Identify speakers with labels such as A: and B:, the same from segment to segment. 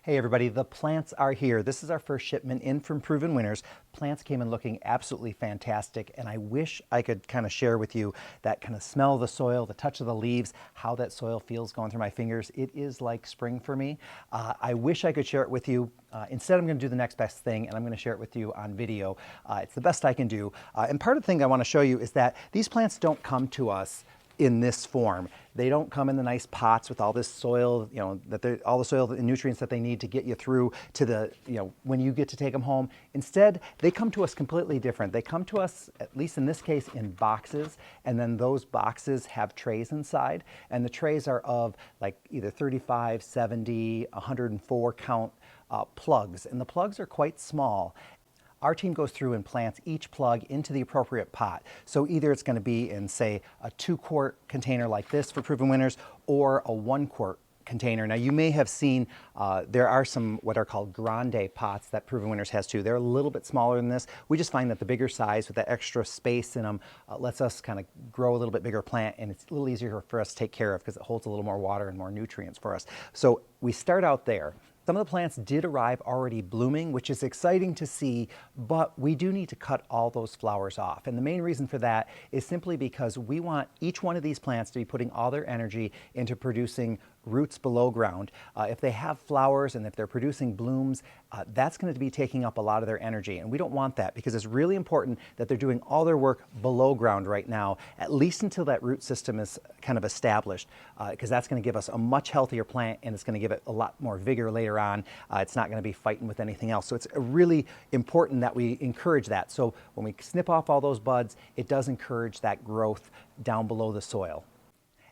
A: Hey everybody, the plants are here. This is our first shipment in from Proven Winners. Plants came in looking absolutely fantastic, and I wish I could kind of share with you that kind of smell of the soil, the touch of the leaves, how that soil feels going through my fingers. It is like spring for me. I wish I could share it with you. Instead, I'm going to do the next best thing, and I'm going to share it with you on video. It's the best I can do. And part of the thing I want to show you is that these plants don't come to us in this form. They don't come in the nice pots with all this soil, all the soil and nutrients that they need to get you through to the, when you get to take them home. Instead, they come to us completely different. They come to us, at least in this case, in boxes, and then those boxes have trays inside, and the trays are of like either 35, 70, 104 count plugs, and the plugs are quite small. Our team goes through and plants each plug into the appropriate pot. So either it's going to be in, say, a 2-quart container like this for Proven Winners, or a 1-quart container. Now you may have seen there are some what are called grande pots that Proven Winners has too. They're a little bit smaller than this. We just find that the bigger size with that extra space in them lets us kind of grow a little bit bigger plant, and it's a little easier for us to take care of because it holds a little more water and more nutrients for us. So we start out there. Some of the plants did arrive already blooming, which is exciting to see, but we do need to cut all those flowers off. And the main reason for that is simply because we want each one of these plants to be putting all their energy into producing roots below ground. If they have flowers and if they're producing blooms, that's going to be taking up a lot of their energy. And we don't want that, because it's really important that they're doing all their work below ground right now, at least until that root system is kind of established, because that's going to give us a much healthier plant, and it's going to give it a lot more vigor later on. It's not going to be fighting with anything else. So it's really important that we encourage that. So when we snip off all those buds, it does encourage that growth down below the soil.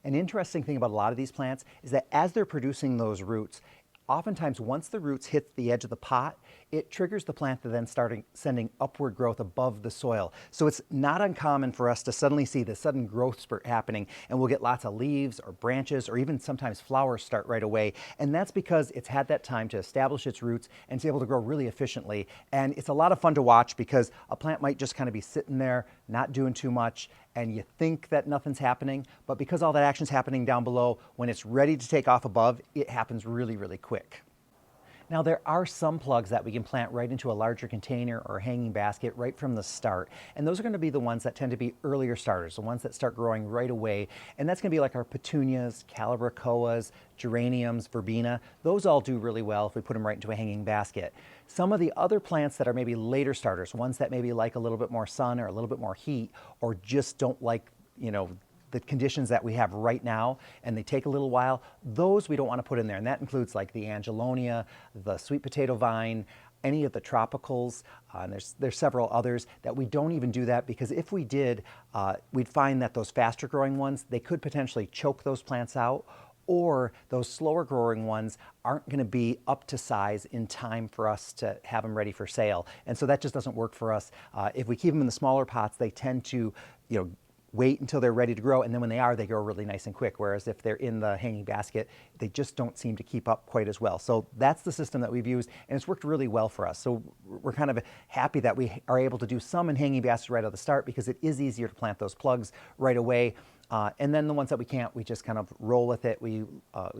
A: An interesting thing about a lot of these plants is that as they're producing those roots, oftentimes once the roots hit the edge of the pot, it triggers the plant to then start sending upward growth above the soil. So it's not uncommon for us to suddenly see this sudden growth spurt happening, and we'll get lots of leaves or branches or even sometimes flowers start right away. And that's because it's had that time to establish its roots and to be able to grow really efficiently. And it's a lot of fun to watch, because a plant might just kind of be sitting there, not doing too much, and you think that nothing's happening, but because all that action's happening down below, when it's ready to take off above, it happens really, really quick. Now, there are some plugs that we can plant right into a larger container or hanging basket right from the start. And those are going to be the ones that tend to be earlier starters, the ones that start growing right away. And that's going to be like our petunias, calibrachoas, geraniums, verbena. Those all do really well if we put them right into a hanging basket. Some of the other plants that are maybe later starters, ones that maybe like a little bit more sun or a little bit more heat, or just don't like, the conditions that we have right now, and they take a little while, those we don't want to put in there. And that includes like the angelonia, the sweet potato vine, any of the tropicals, and there's several others that we don't even do that, because if we did, we'd find that those faster growing ones, they could potentially choke those plants out, or those slower growing ones aren't going to be up to size in time for us to have them ready for sale. And so that just doesn't work for us. If we keep them in the smaller pots, they tend to, wait until they're ready to grow, and then when they are, they grow really nice and quick. Whereas if they're in the hanging basket, they just don't seem to keep up quite as well. So that's the system that we've used, and it's worked really well for us. So we're kind of happy that we are able to do some in hanging baskets right at the start, because it is easier to plant those plugs right away. And then the ones that we can't, we just kind of roll with it. We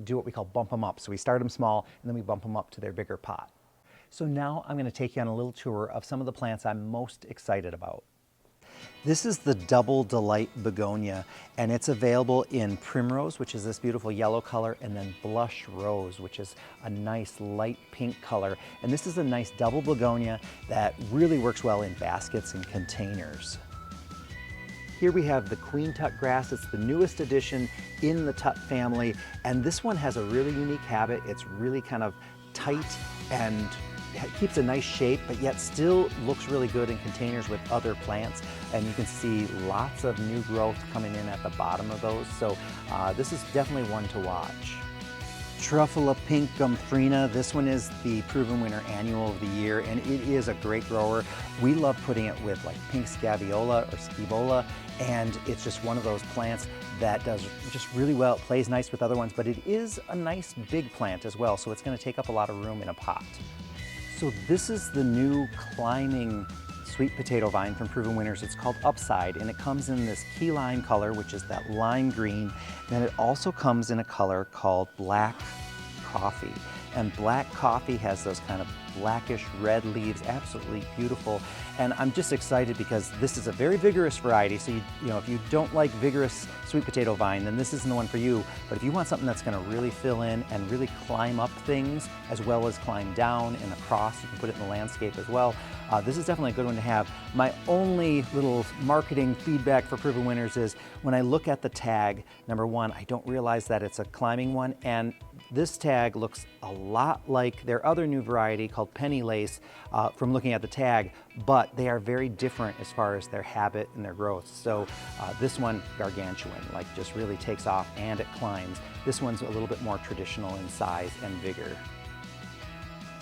A: do what we call bump them up. So we start them small, and then we bump them up to their bigger pot. So now I'm going to take you on a little tour of some of the plants I'm most excited about. This is the Double Delight Begonia, and it's available in Primrose, which is this beautiful yellow color, and then Blush Rose, which is a nice light pink color. And this is a nice double begonia that really works well in baskets and containers. Here we have the Queen Tut grass. It's the newest addition in the Tut family, and this one has a really unique habit. It's really kind of tight and it keeps a nice shape, but yet still looks really good in containers with other plants. And you can see lots of new growth coming in at the bottom of those. So this is definitely one to watch. Truffula Pink Gomphrena. This one is the Proven Winner Annual of the Year, and it is a great grower. We love putting it with like pink scabiola or scivola, and it's just one of those plants that does just really well. It plays nice with other ones, but it is a nice big plant as well, so it's going to take up a lot of room in a pot. So this is the new climbing sweet potato vine from Proven Winners. It's called Upside, and it comes in this key lime color, which is that lime green. Then it also comes in a color called Black Coffee. And black coffee has those kind of blackish red leaves, absolutely beautiful. And I'm just excited because this is a very vigorous variety. So you know, if you don't like vigorous sweet potato vine, then this isn't the one for you. But if you want something that's going to really fill in and really climb up things as well as climb down and across, you can put it in the landscape as well. This is definitely a good one to have. My only little marketing feedback for Proven Winners is when I look at the tag, number one, I don't realize that it's a climbing one, and this tag looks a lot like their other new variety called Penny Lace from looking at the tag, but they are very different as far as their habit and their growth. So this one, gargantuan, like just really takes off and it climbs. This one's a little bit more traditional in size and vigor.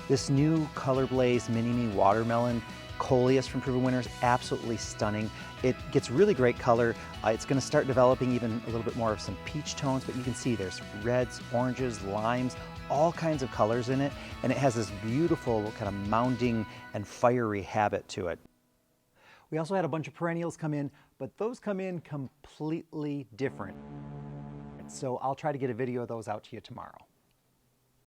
A: This new ColorBlaze Mini-Me Watermelon Coleus from Proven Winners, absolutely stunning. It gets really great color. It's going to start developing even a little bit more of some peach tones, but you can see there's reds, oranges, limes, all kinds of colors in it, and it has this beautiful kind of mounding and fiery habit to it. We also had a bunch of perennials come in, but those come in completely different. So I'll try to get a video of those out to you tomorrow.